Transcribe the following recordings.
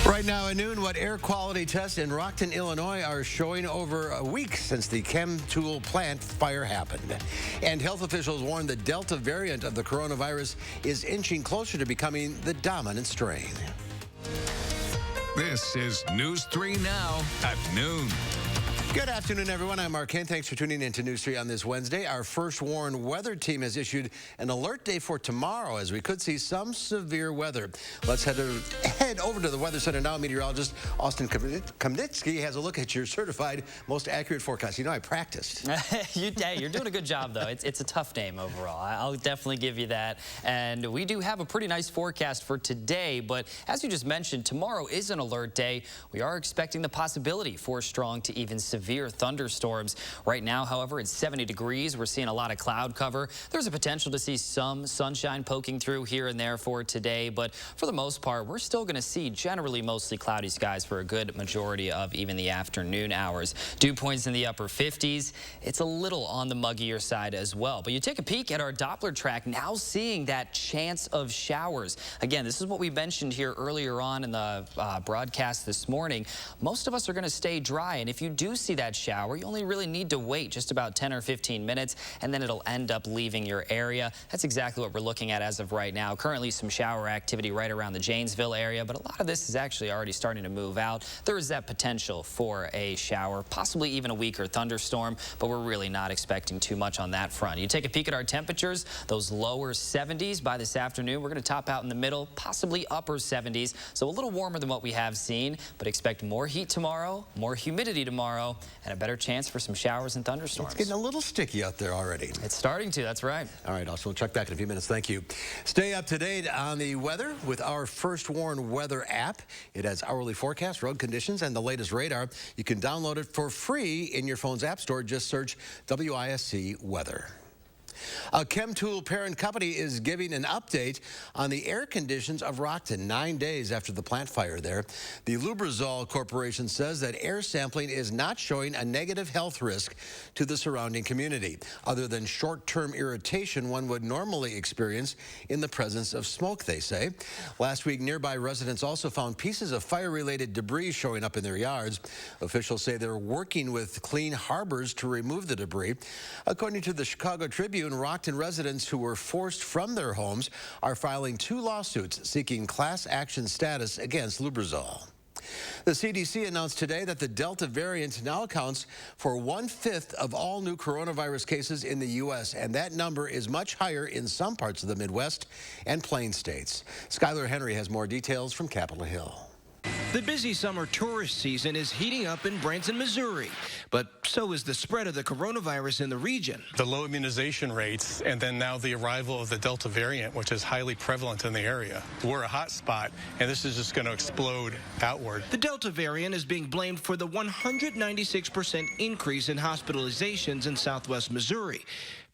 Right now at noon, what air quality tests in Rockton, Illinois are showing over a week since the chem tool plant fire happened. And health officials warn the Delta variant of the coronavirus is inching closer to becoming the dominant strain. This is News 3 Now at noon. Good afternoon, everyone. I'm Mark Kane. Thanks for tuning in to News 3 on this Wednesday. Our first warned weather team has issued an alert day for tomorrow as we could see some severe weather. Let's head over to the Weather Center now. Meteorologist Austin Kamnitsky has a look at your certified most accurate forecast. You know, I practiced. You're doing a good job, though. It's a tough name overall. I'll definitely give you that. And we do have a pretty nice forecast for today. But as you just mentioned, tomorrow is an alert day. We are expecting the possibility for strong to even severe thunderstorms. Right now, however, it's 70 degrees. We're seeing a lot of cloud cover. There's a potential to see some sunshine poking through here and there for today, but for the most part, we're still going to see generally mostly cloudy skies for a good majority of even the afternoon hours. Dew points in the upper 50s. It's a little on the muggier side as well, but you take a peek at our Doppler track, now seeing that chance of showers. Again, this is what we mentioned here earlier on in the broadcast this morning. Most of us are going to stay dry, and if you do see that shower, you only really need to wait just about 10 or 15 minutes, and then it'll end up leaving your area. That's exactly what we're looking at as of right now. Currently, some shower activity right around the Janesville area, but a lot of this is actually already starting to move out. There is that potential for a shower, possibly even a weaker thunderstorm, but we're really not expecting too much on that front. You take a peek at our temperatures, those lower 70s by this afternoon. We're going to top out in the middle, possibly upper 70s, so a little warmer than what we have seen, but expect more heat tomorrow, more humidity tomorrow, and a better chance for some showers and thunderstorms. It's getting a little sticky out there already. It's starting to, that's right. All right, Austin, we'll check back in a few minutes. Thank you. Stay up to date on the weather with our First Warn Weather app. It has hourly forecasts, road conditions, and the latest radar. You can download it for free in your phone's app store. Just search WISC Weather. A chem tool parent company is giving an update on the air conditions of Rockton 9 days after the plant fire there. The Lubrizol Corporation says that air sampling is not showing a negative health risk to the surrounding community, other than short-term irritation one would normally experience in the presence of smoke, they say. Last week, nearby residents also found pieces of fire-related debris showing up in their yards. Officials say they're working with Clean Harbors to remove the debris. According to the Chicago Tribune, Rockton residents who were forced from their homes are filing 2 lawsuits seeking class action status against Lubrizol. The CDC announced today that the Delta variant now accounts for 1/5 of all new coronavirus cases in the U.S., and that number is much higher in some parts of the Midwest and Plain states. Skylar Henry has more details from Capitol Hill. The busy summer tourist season is heating up in Branson, Missouri, but so is the spread of the coronavirus in the region. The low immunization rates and then now the arrival of the Delta variant, which is highly prevalent in the area. We're a hot spot, and this is just going to explode outward. The Delta variant is being blamed for the 196% increase in hospitalizations in southwest Missouri.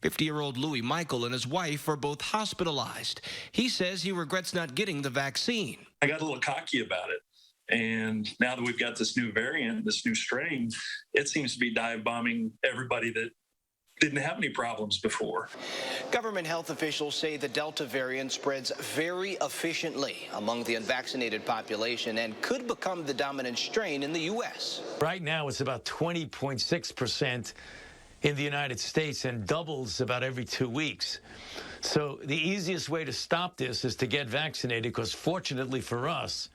50-year-old Louis Michael and his wife are both hospitalized. He says he regrets not getting the vaccine. I got a little cocky about it. And now that we've got this new variant, this new strain, it seems to be dive bombing everybody that didn't have any problems before. Government health officials say the Delta variant spreads very efficiently among the unvaccinated population and could become the dominant strain in the U.S. Right now, it's about 20.6% in the United States and doubles about every 2 weeks. So the easiest way to stop this is to get vaccinated, because fortunately for us,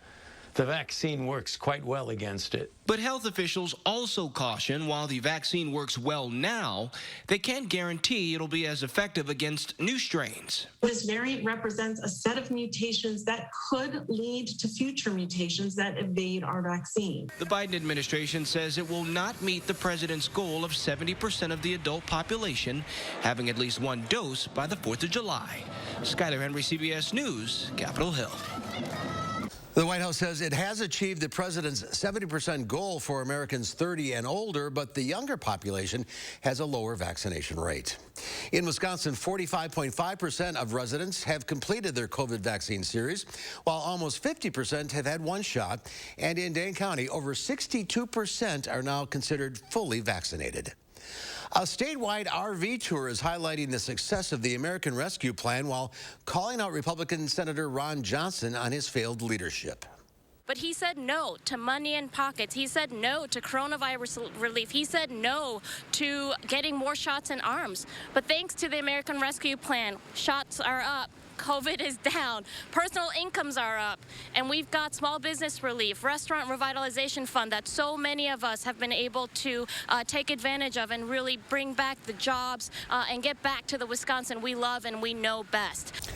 the vaccine works quite well against it. But health officials also caution while the vaccine works well now, they can't guarantee it'll be as effective against new strains. This variant represents a set of mutations that could lead to future mutations that evade our vaccine. The Biden administration says it will not meet the president's goal of 70% of the adult population having at least 1 dose by the 4th of July. Skylar Henry, CBS News, Capitol Hill. The White House says it has achieved the president's 70% goal for Americans 30 and older, but the younger population has a lower vaccination rate. In Wisconsin, 45.5% of residents have completed their COVID vaccine series, while almost 50% have had 1 shot. And in Dane County, over 62% are now considered fully vaccinated. A statewide RV tour is highlighting the success of the American Rescue Plan while calling out Republican Senator Ron Johnson on his failed leadership. But he said no to money in pockets. He said no to coronavirus relief. He said no to getting more shots in arms. But thanks to the American Rescue Plan, shots are up. COVID is down, personal incomes are up, and we've got small business relief, restaurant revitalization fund that so many of us have been able to take advantage of and really bring back the jobs and get back to the Wisconsin we love and we know best.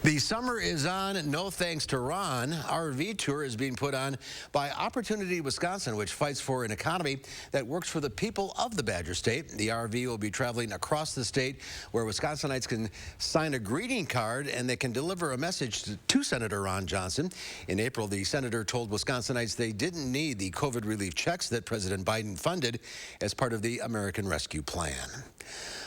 The summer is on. No thanks to Ron. RV tour is being put on by Opportunity Wisconsin, which fights for an economy that works for the people of the Badger State. The RV will be traveling across the state where Wisconsinites can sign a greeting card and they can deliver a message to Senator Ron Johnson. In April, the senator told Wisconsinites they didn't need the COVID relief checks that President Biden funded as part of the American Rescue Plan.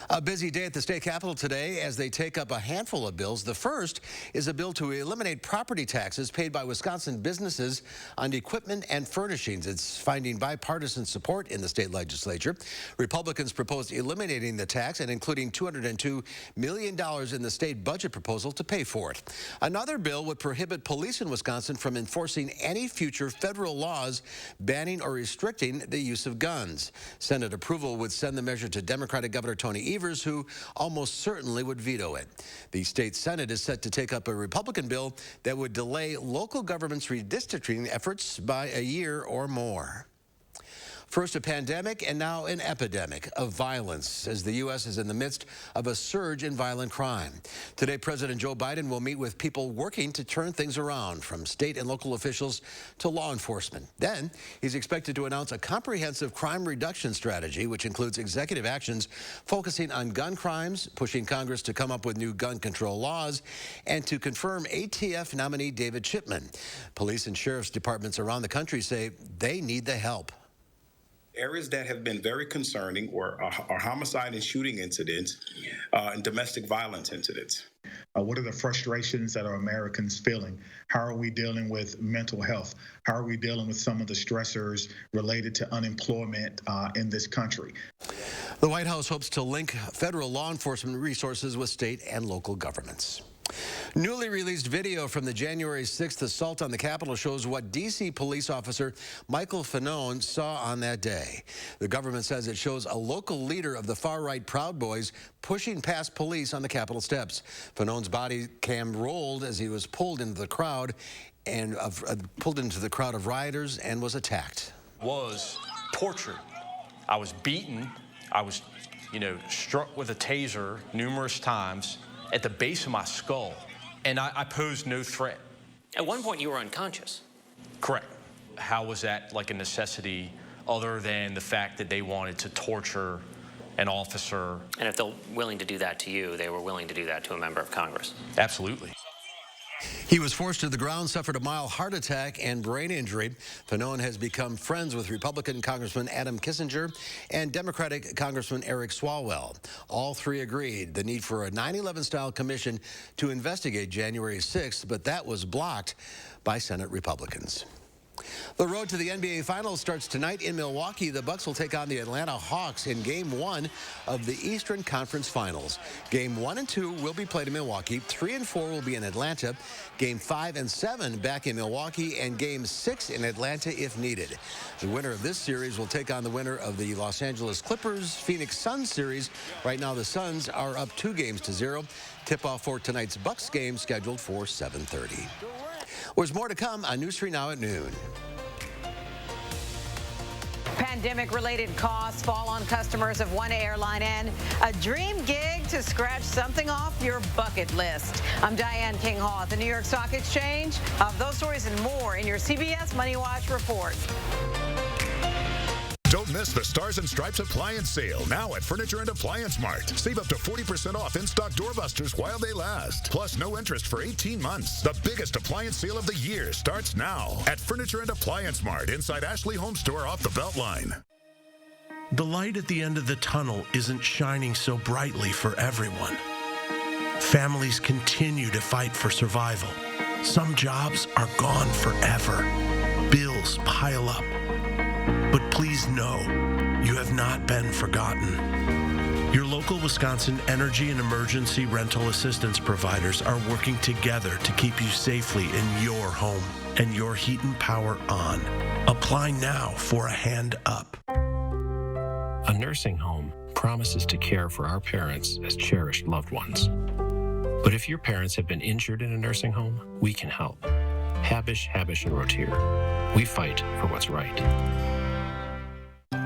A busy day at the state capitol today as they take up a handful of bills. The first is a bill to eliminate property taxes paid by Wisconsin businesses on equipment and furnishings. It's finding bipartisan support in the state legislature. Republicans proposed eliminating the tax and including $202 million in the state budget proposal to pay for it. Another bill would prohibit police in Wisconsin from enforcing any future federal laws banning or restricting the use of guns. Senate approval would send the measure to Democratic Governor Tony Evers, who almost certainly would veto it. The state Senate is set to take up a Republican bill that would delay local government's redistricting efforts by a year or more. First a pandemic and now an epidemic of violence as the U.S. is in the midst of a surge in violent crime. Today, President Joe Biden will meet with people working to turn things around, from state and local officials to law enforcement. Then he's expected to announce a comprehensive crime reduction strategy, which includes executive actions focusing on gun crimes, pushing Congress to come up with new gun control laws, and to confirm ATF nominee David Chipman. Police and sheriff's departments around the country say they need the help. Areas that have been very concerning are homicide and shooting incidents and domestic violence incidents. What are the frustrations that are Americans feeling? How are we dealing with mental health? How are we dealing with some of the stressors related to unemployment in this country? The White House hopes to link federal law enforcement resources with state and local governments. Newly released video from the January 6th assault on the Capitol shows what D.C. police officer Michael Fanone saw on that day. The government says it shows a local leader of the far-right Proud Boys pushing past police on the Capitol steps. Fanone's body cam rolled as he was pulled into the crowd of rioters and was attacked. Was tortured. I was beaten. I was, struck with a taser numerous times at the base of my skull, and I posed no threat. At one point, you were unconscious. Correct. How was that like a necessity other than the fact that they wanted to torture an officer? And if they're willing to do that to you, they were willing to do that to a member of Congress. Absolutely. He was forced to the ground, suffered a mild heart attack and brain injury. Fanone has become friends with Republican Congressman Adam Kinzinger and Democratic Congressman Eric Swalwell. All three agreed the need for a 9/11-style commission to investigate January 6th, but that was blocked by Senate Republicans. The road to the NBA Finals starts tonight in Milwaukee. The Bucks will take on the Atlanta Hawks in Game 1 of the Eastern Conference Finals. Game 1 and 2 will be played in Milwaukee. 3 and 4 will be in Atlanta. Game 5 and 7 back in Milwaukee, and Game 6 in Atlanta if needed. The winner of this series will take on the winner of the Los Angeles Clippers Phoenix Suns series. Right now, the Suns are up 2-0. Tip-off for tonight's Bucks game scheduled for 7:30. There's more to come on News 3 Now at noon. Pandemic-related costs fall on customers of one airline, and a dream gig to scratch something off your bucket list. I'm Diane King Hall at the New York Stock Exchange. Of those stories and more in your CBS Money Watch report. Don't miss the Stars and Stripes appliance sale now at Furniture and Appliance Mart. Save up to 40% off in-stock doorbusters while they last. Plus, no interest for 18 months. The biggest appliance sale of the year starts now at Furniture and Appliance Mart inside Ashley Home Store off the Beltline. The light at the end of the tunnel isn't shining so brightly for everyone. Families continue to fight for survival. Some jobs are gone forever. Bills pile up. But please know, you have not been forgotten. Your local Wisconsin energy and emergency rental assistance providers are working together to keep you safely in your home. and your heat and power on. Apply now for a hand up. A nursing home promises to care for our parents as cherished loved ones. But if your parents have been injured in a nursing home, we can help. Habish, Habish, and Rotier. We fight for what's right.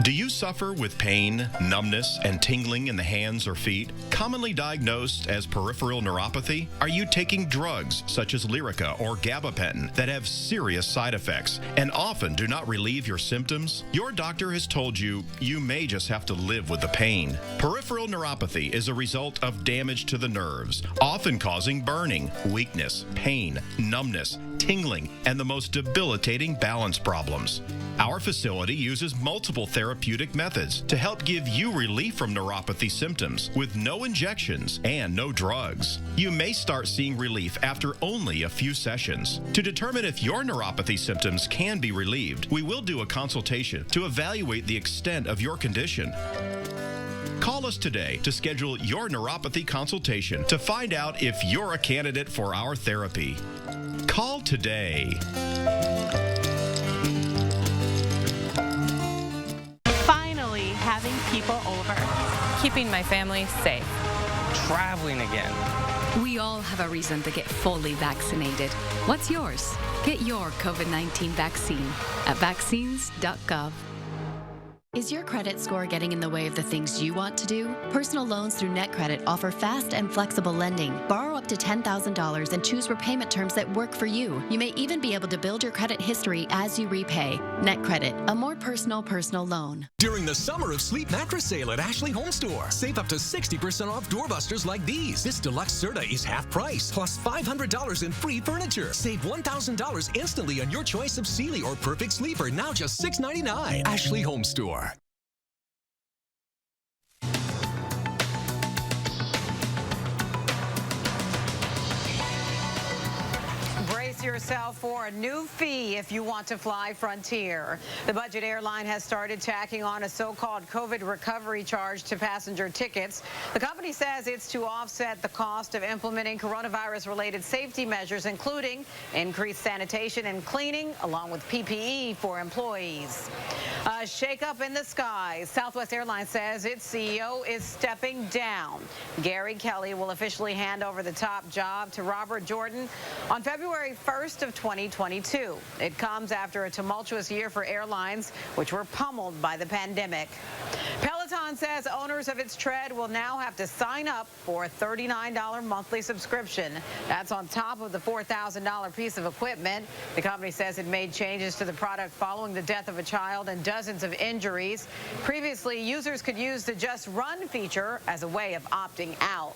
Do you suffer with pain, numbness, and tingling in the hands or feet, commonly diagnosed as peripheral neuropathy? Are you taking drugs such as Lyrica or gabapentin that have serious side effects and often do not relieve your symptoms? Your doctor has told you you may just have to live with the pain. Peripheral neuropathy is a result of damage to the nerves, often causing burning, weakness, pain, numbness, tingling, and the most debilitating balance problems. Our facility uses multiple therapeutic methods to help give you relief from neuropathy symptoms with no injections and no drugs. You may start seeing relief after only a few sessions. To determine if your neuropathy symptoms can be relieved, we will do a consultation to evaluate the extent of your condition. Call us today to schedule your neuropathy consultation to find out if you're a candidate for our therapy. Call today. Finally having people over. Keeping my family safe. Traveling again. We all have a reason to get fully vaccinated. What's yours? Get your COVID-19 vaccine at vaccines.gov. Is your credit score getting in the way of the things you want to do? Personal loans through NetCredit offer fast and flexible lending. Borrow up to $10,000 and choose repayment terms that work for you. You may even be able to build your credit history as you repay. NetCredit, a more personal loan. During the Summer of Sleep mattress sale at Ashley Home Store, save up to 60% off doorbusters like these. This deluxe Serta is half price, plus $500 in free furniture. Save $1,000 instantly on your choice of Sealy or Perfect Sleeper, now just $699. Ashley Home Store. Yourself for a new fee if you want to fly Frontier. The budget airline has started tacking on a so-called COVID recovery charge to passenger tickets. The company says it's to offset the cost of implementing coronavirus-related safety measures, including increased sanitation and cleaning, along with PPE for employees. A shakeup in the skies. Southwest Airlines says its CEO is stepping down. Gary Kelly will officially hand over the top job to Robert Jordan on February 1st of 2022. It comes after a tumultuous year for airlines, which were pummeled by the pandemic. Peloton says owners of its tread will now have to sign up for a $39 monthly subscription. That's on top of the $4,000 piece of equipment. The company says it made changes to the product following the death of a child and dozens of injuries. Previously, users could use the Just Run feature as a way of opting out.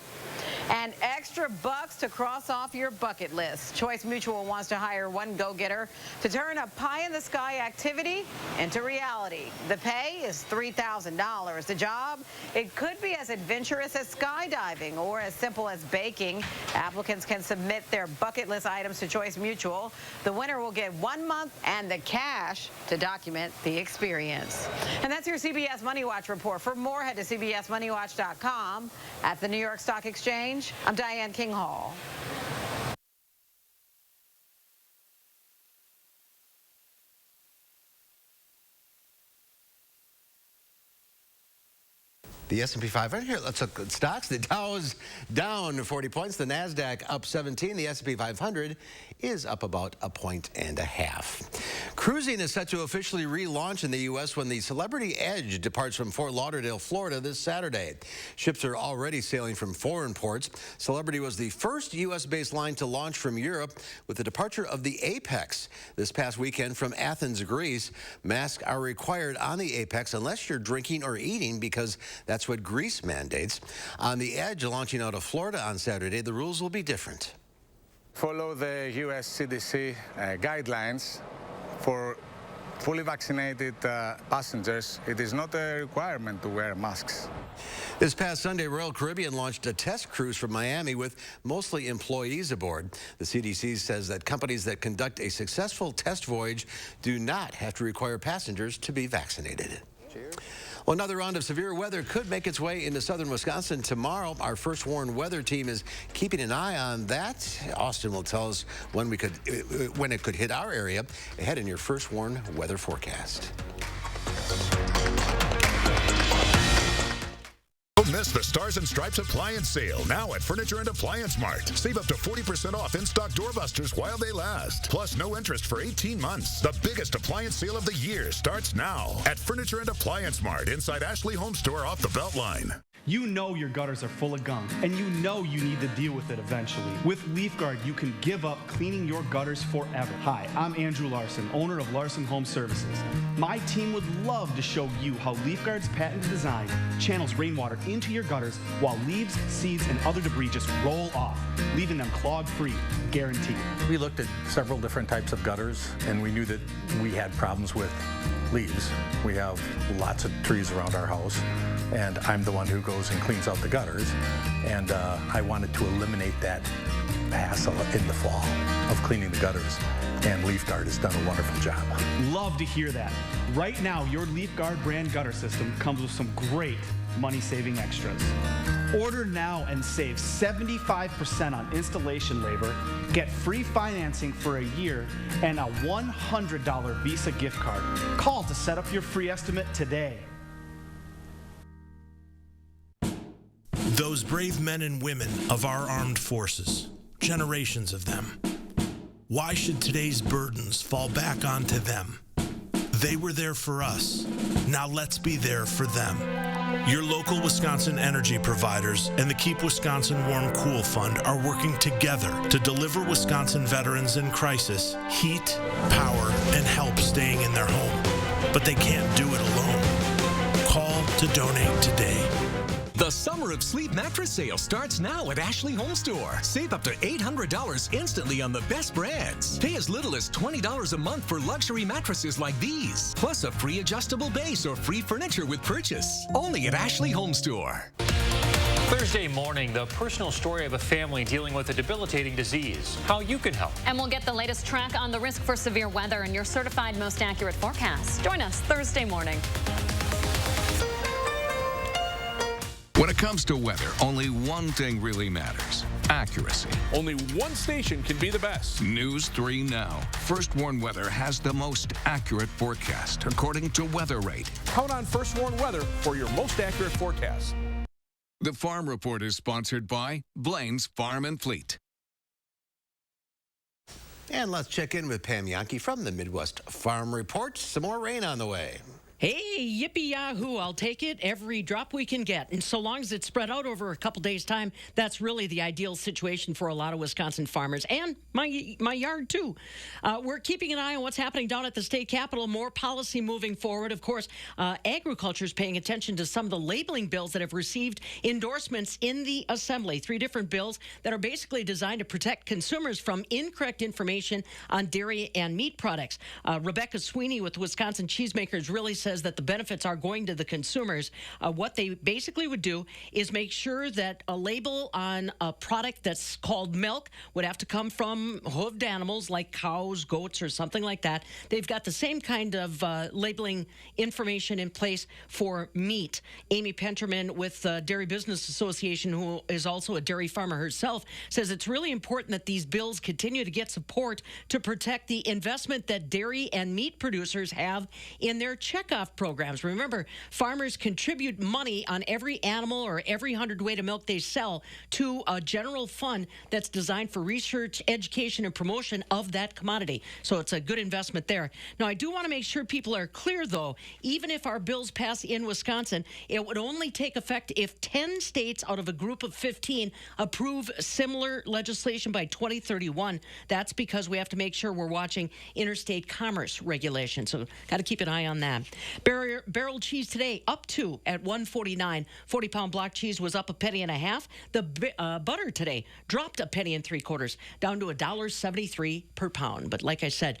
And extra bucks to cross off your bucket list. Choice Mutual wants to hire one go-getter to turn a pie-in-the-sky activity into reality. The pay is $3,000. The job, it could be as adventurous as skydiving or as simple as baking. Applicants can submit their bucket list items to Choice Mutual. The winner will get 1 month and the cash to document the experience. And that's your CBS Money Watch report. For more, head to cbsmoneywatch.com. At the New York Stock Exchange, I'm Diane King Hall. The S&P 500 here, let's look at stocks. The Dow is down 40 points. The NASDAQ up 17. The S&P 500 is up about 1.5 points. Cruising is set to officially relaunch in the U.S. when the Celebrity Edge departs from Fort Lauderdale, Florida this Saturday. Ships are already sailing from foreign ports. Celebrity was the first U.S.-based line to launch from Europe with the departure of the Apex this past weekend from Athens, Greece. Masks are required on the Apex unless you're drinking or eating, because that's what Greece mandates. On the Edge, launching out of Florida on Saturday, the rules will be different. Follow the U.S. CDC guidelines. For fully vaccinated passengers, it is not a requirement to wear masks. This past Sunday, Royal Caribbean launched a test cruise from Miami with mostly employees aboard. The CDC says that companies that conduct a successful test voyage do not have to require passengers to be vaccinated. Cheers. Well, another round of severe weather could make its way into southern Wisconsin tomorrow. Our First Warn weather team is keeping an eye on that. Austin will tell us when it could hit our area ahead in your First Warn weather forecast. Don't miss the Stars and Stripes appliance sale now at Furniture and Appliance Mart. Save up to 40% off in-stock doorbusters while they last. Plus, no interest for 18 months. The biggest appliance sale of the year starts now at Furniture and Appliance Mart inside Ashley Home Store off the Beltline. You know your gutters are full of gunk, and you know you need to deal with it eventually. With LeafGuard, you can give up cleaning your gutters forever. Hi, I'm Andrew Larson, owner of Larson Home Services. My team would love to show you how LeafGuard's patented design channels rainwater into your gutters while leaves, seeds, and other debris just roll off, leaving them clog-free, guaranteed. We looked at several different types of gutters, and we knew that we had problems with leaves. We have lots of trees around our house, and I'm the one who goes and cleans out the gutters, and I wanted to eliminate that hassle in the fall of cleaning the gutters, and LeafGuard has done a wonderful job. Love to hear that. Right now, your LeafGuard brand gutter system comes with some great money-saving extras. Order now and save 75% on installation labor, get free financing for a year, and a $100 Visa gift card. Call to set up your free estimate today. Those brave men and women of our armed forces, generations of them. Why should today's burdens fall back onto them? They were there for us. Now let's be there for them. Your local Wisconsin energy providers and the Keep Wisconsin Warm Cool Fund are working together to deliver Wisconsin veterans in crisis heat, power, and help staying in their home. But they can't do it alone. Call to donate today. The Summer of Sleep mattress sale starts now at Ashley Home Store. Save up to $800 instantly on the best brands. Pay as little as $20 a month for luxury mattresses like these, plus a free adjustable base or free furniture with purchase. Only at Ashley Home Store. Thursday morning, the personal story of a family dealing with a debilitating disease. How you can help. And we'll get the latest track on the risk for severe weather and your certified most accurate forecast. Join us Thursday morning. When it comes to weather, only one thing really matters: accuracy. Only one station can be the best. News 3 Now. First Warn Weather has the most accurate forecast, according to Weather Rate. Count on First Warn Weather for your most accurate forecast. The Farm Report is sponsored by Blaine's Farm and Fleet. And let's check in with Pam Yankee from the Midwest Farm Report. Some more rain on the way. Hey, yippee-yahoo, I'll take it, every drop we can get. And so long as it's spread out over a couple days' time, that's really the ideal situation for a lot of Wisconsin farmers, and my yard, too. We're keeping an eye on what's happening down at the state capitol, more policy moving forward. Of course, agriculture is paying attention to some of the labeling bills that have received endorsements in the Assembly. 3 different bills that are basically designed to protect consumers from incorrect information on dairy and meat products. Rebecca Sweeney with Wisconsin Cheesemakers really says that the benefits are going to the consumers. What they basically would do is make sure that a label on a product that's called milk would have to come from hooved animals like cows, goats, or something like that. They've got the same kind of labeling information in place for meat. Amy Penterman with the Dairy Business Association, who is also a dairy farmer herself, says it's really important that these bills continue to get support to protect the investment that dairy and meat producers have in their checkoff programs. Remember, farmers contribute money on every animal or every hundredweight of milk they sell to a general fund that's designed for research, education, and promotion of that commodity. So it's a good investment there. Now, I do want to make sure people are clear, though. Even if our bills pass in Wisconsin, it would only take effect if 10 states out of a group of 15 approve similar legislation by 2031. That's because we have to make sure we're watching interstate commerce regulation. So got to keep an eye on that. Barrel cheese today up to at $1.49. 40-pound block cheese was up $0.015. The butter today dropped $0.003, down to $1.73 per pound. But like I said,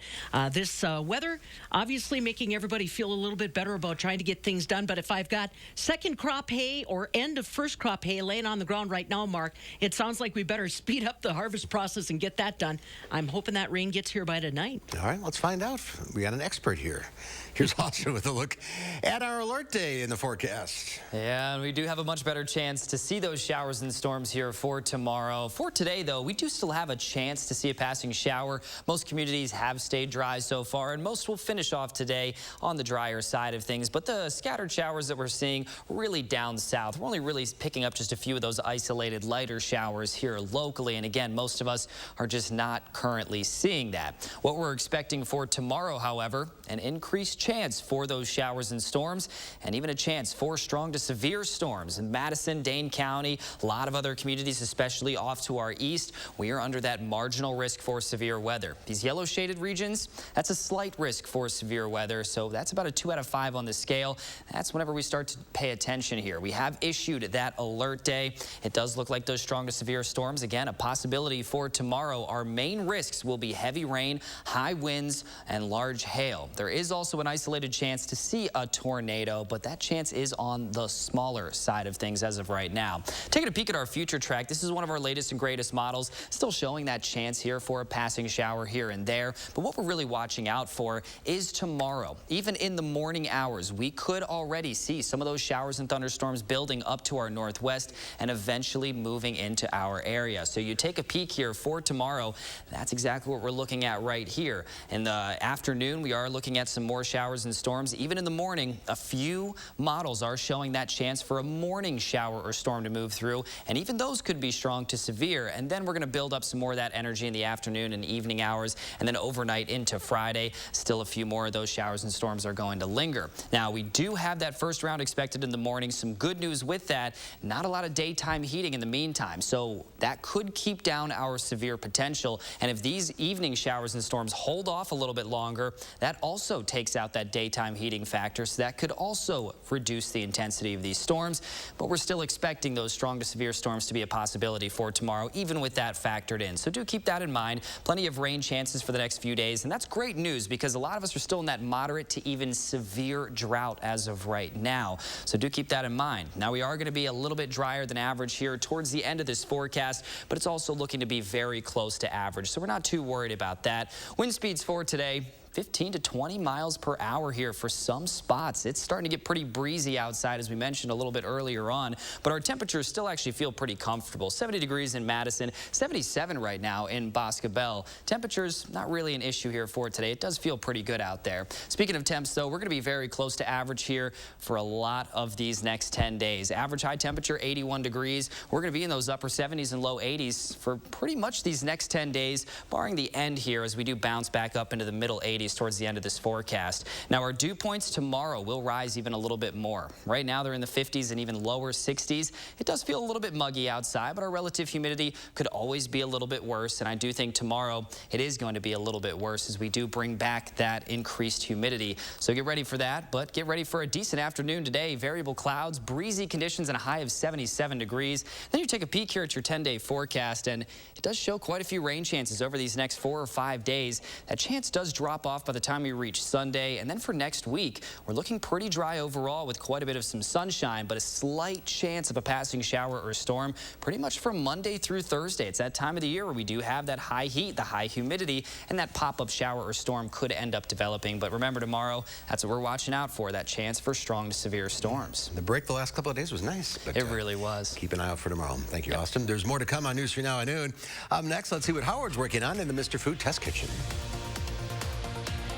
this weather obviously making everybody feel a little bit better about trying to get things done. But if I've got second crop hay or end of first crop hay laying on the ground right now, Mark, it sounds like we better speed up the harvest process and get that done. I'm hoping that rain gets here by tonight. All right, let's find out. We got an expert here. Here's Austin with a look at our alert day in the forecast. Yeah, and we do have a much better chance to see those showers and storms here for tomorrow. For today, though, we do still have a chance to see a passing shower. Most communities have stayed dry so far, and most will finish off today on the drier side of things. But the scattered showers that we're seeing really down south. We're only really picking up just a few of those isolated lighter showers here locally. And again, most of us are just not currently seeing that. What we're expecting for tomorrow, however, an increased chance for those showers and storms, and even a chance for strong to severe storms in Madison, Dane County, a lot of other communities, especially off to our east. We are under that marginal risk for severe weather. These yellow shaded regions, that's a slight risk for severe weather. So that's about a 2 out of 5 on the scale. That's whenever we start to pay attention here. We have issued that alert day. It does look like those strong to severe storms, again, a possibility for tomorrow. Our main risks will be heavy rain, high winds, and large hail. There is also an isolated chance to see a tornado, but that chance is on the smaller side of things as of right now. Taking a peek at our future track, this is one of our latest and greatest models, still showing that chance here for a passing shower here and there. But what we're really watching out for is tomorrow. Even in the morning hours, we could already see some of those showers and thunderstorms building up to our northwest and eventually moving into our area. So you take a peek here for tomorrow, that's exactly what we're looking at right here. In the afternoon, we are looking at some more showers and storms. Even in the morning, a few models are showing that chance for a morning shower or storm to move through, and even those could be strong to severe. And then we're going to build up some more of that energy in the afternoon and evening hours, and then overnight into Friday, still a few more of those showers and storms are going to linger. Now, we do have that first round expected in the morning. Some good news with that, not a lot of daytime heating in the meantime, so that could keep down our severe potential. And if these evening showers and storms hold off a little bit longer, that also takes out that daytime heating factor, so that could also reduce the intensity of these storms. But we're still expecting those strong to severe storms to be a possibility for tomorrow, even with that factored in. So do keep that in mind. Plenty of rain chances for the next few days, and that's great news because a lot of us are still in that moderate to even severe drought as of right now. So do keep that in mind. Now, we are going to be a little bit drier than average here towards the end of this forecast, but it's also looking to be very close to average, so we're not too worried about that. Wind speeds for today, 15 to 20 miles per hour here for some spots. It's starting to get pretty breezy outside, as we mentioned a little bit earlier on, but our temperatures still actually feel pretty comfortable. 70 degrees in Madison, 77 right now in Boscobel. Temperatures not really an issue here for today. It does feel pretty good out there. Speaking of temps, though, we're going to be very close to average here for a lot of these next 10 days. Average high temperature, 81 degrees. We're going to be in those upper 70s and low 80s for pretty much these next 10 days, barring the end here as we do bounce back up into the middle 80s towards the end of this forecast. Now, our dew points tomorrow will rise even a little bit more. Right now, they're in the 50s and even lower 60s. It does feel a little bit muggy outside, but our relative humidity could always be a little bit worse. And I do think tomorrow it is going to be a little bit worse as we do bring back that increased humidity. So get ready for that, but get ready for a decent afternoon today. Variable clouds, breezy conditions, and a high of 77 degrees. Then you take a peek here at your 10-day forecast, and it does show quite a few rain chances over these next 4 or 5 days. That chance does drop off by the time we reach Sunday. And then for next week, we're looking pretty dry overall with quite a bit of some sunshine, but a slight chance of a passing shower or storm pretty much from Monday through Thursday. It's that time of the year where we do have that high heat, the high humidity, and that pop-up shower or storm could end up developing. But remember, tomorrow, that's what we're watching out for, that chance for strong to severe storms. The break the last couple of days was nice. But, it really was. Keep an eye out for tomorrow. Thank you, Austin. There's more to come on News 3 Now at noon. Up next, let's see what Howard's working on in the Mr. Food Test Kitchen.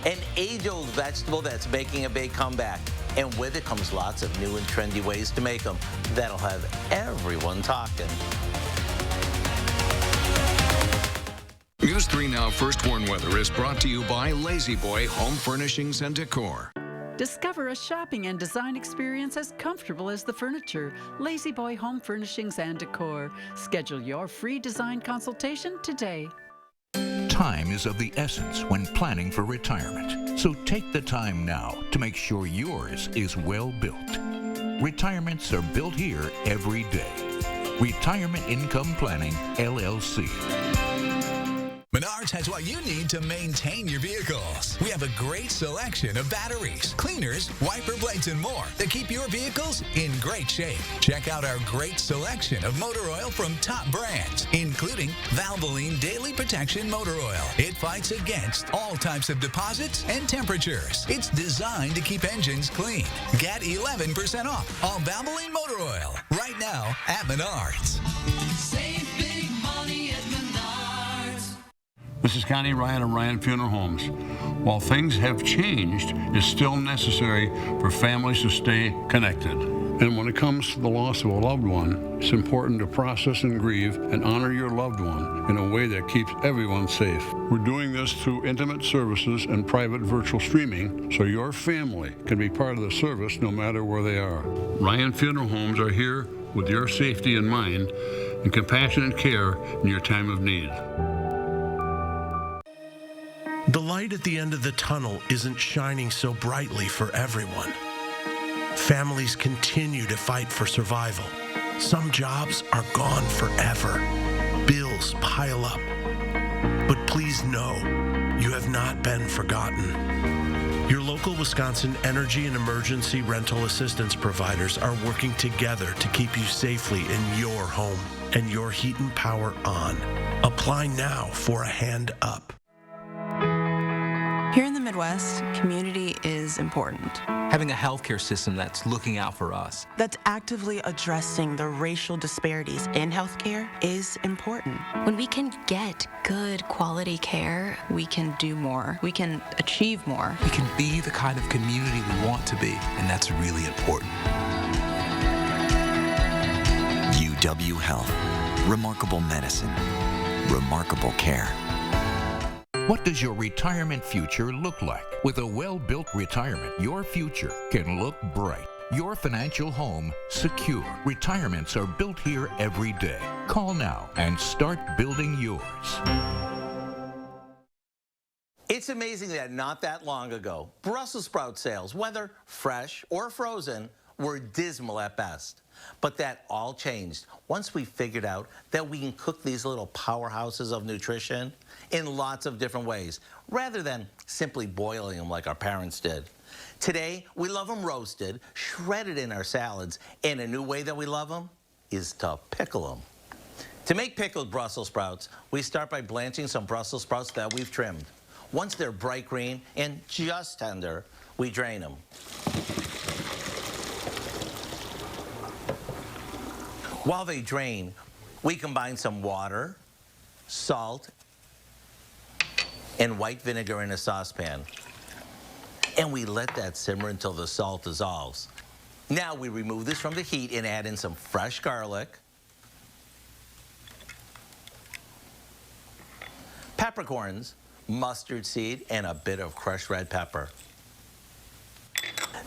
An age-old vegetable that's making a big comeback. And with it comes lots of new and trendy ways to make them. That'll have everyone talking. News 3 Now First Warn Weather is brought to you by Lazy Boy Home Furnishings and Decor. Discover a shopping and design experience as comfortable as the furniture. Lazy Boy Home Furnishings and Decor. Schedule your free design consultation today. Time is of the essence when planning for retirement, so take the time now to make sure yours is well built. Retirements are built here every day. Retirement Income Planning, LLC. Menards has what you need to maintain your vehicles. We have a great selection of batteries, cleaners, wiper blades, and more that keep your vehicles in great shape. Check out our great selection of motor oil from top brands, including Valvoline Daily Protection Motor Oil. It fights against all types of deposits and temperatures. It's designed to keep engines clean. Get 11% off all Valvoline Motor Oil right now at Menards. Save big money at Menards. This is Connie, Ryan of Ryan Funeral Homes. While things have changed, it's still necessary for families to stay connected. And when it comes to the loss of a loved one, it's important to process and grieve and honor your loved one in a way that keeps everyone safe. We're doing this through intimate services and private virtual streaming so your family can be part of the service no matter where they are. Ryan Funeral Homes are here with your safety in mind and compassionate care in your time of need. The light at the end of the tunnel isn't shining so brightly for everyone. Families continue to fight for survival. Some jobs are gone forever. Bills pile up. But please know, you have not been forgotten. Your local Wisconsin energy and emergency rental assistance providers are working together to keep you safely in your home and your heat and power on. Apply now for a hand up. Here in the Midwest, community is important. Having a healthcare system that's looking out for us, That's actively addressing the racial disparities in healthcare is important. When we can get good quality care, We can do more. We can achieve more. we can be the kind of community we want to be, and that's really important. UW Health. Remarkable medicine. Remarkable care. What does your retirement future look like? With a well-built retirement, your future can look bright. Your financial home secure. Retirements are built here every day. Call now and start building yours. It's amazing that not that long ago, Brussels sprout sales, whether fresh or frozen, were dismal at best. But that all changed once we figured out that we can cook these little powerhouses of nutrition in lots of different ways, rather than simply boiling them like our parents did. Today, we love them roasted, shredded in our salads, and a new way that we love them is to pickle them. To make pickled Brussels sprouts, we start by blanching some Brussels sprouts that we've trimmed. Once they're bright green and just tender, we drain them. While they drain, we combine some water, salt, and white vinegar in a saucepan. And we let that simmer until the salt dissolves. Now we remove this from the heat and add in some fresh garlic, peppercorns, mustard seed, and a bit of crushed red pepper.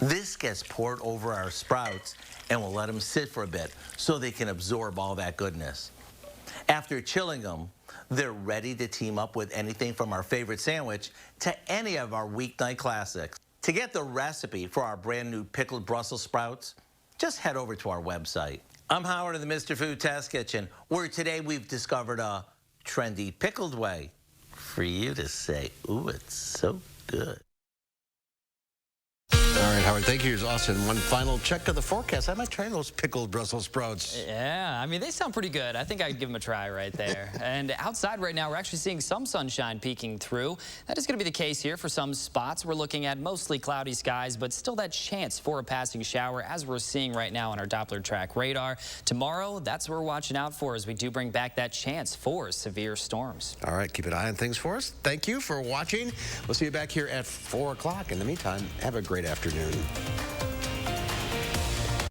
This gets poured over our sprouts and we'll let them sit for a bit so they can absorb all that goodness. After chilling them, they're ready to team up with anything from our favorite sandwich to any of our weeknight classics. To get the recipe for our brand new pickled Brussels sprouts, just head over to our website. I'm Howard of the Mr. Food Test Kitchen, where today we've discovered a trendy pickled way for you to say, ooh, it's so good. All right, Howard, thank you. Here's Austin. One final check of the forecast. I might try those pickled Brussels sprouts. Yeah, I mean, they sound pretty good. I think I'd give them a try right there. And outside right now, we're actually seeing some sunshine peeking through. That is going to be the case here for some spots. We're looking at mostly cloudy skies, but still that chance for a passing shower, as we're seeing right now on our Doppler track radar. Tomorrow, that's what we're watching out for as we do bring back that chance for severe storms. All right, keep an eye on things for us. Thank you for watching. We'll see you back here at 4 o'clock. In the meantime, have a great afternoon.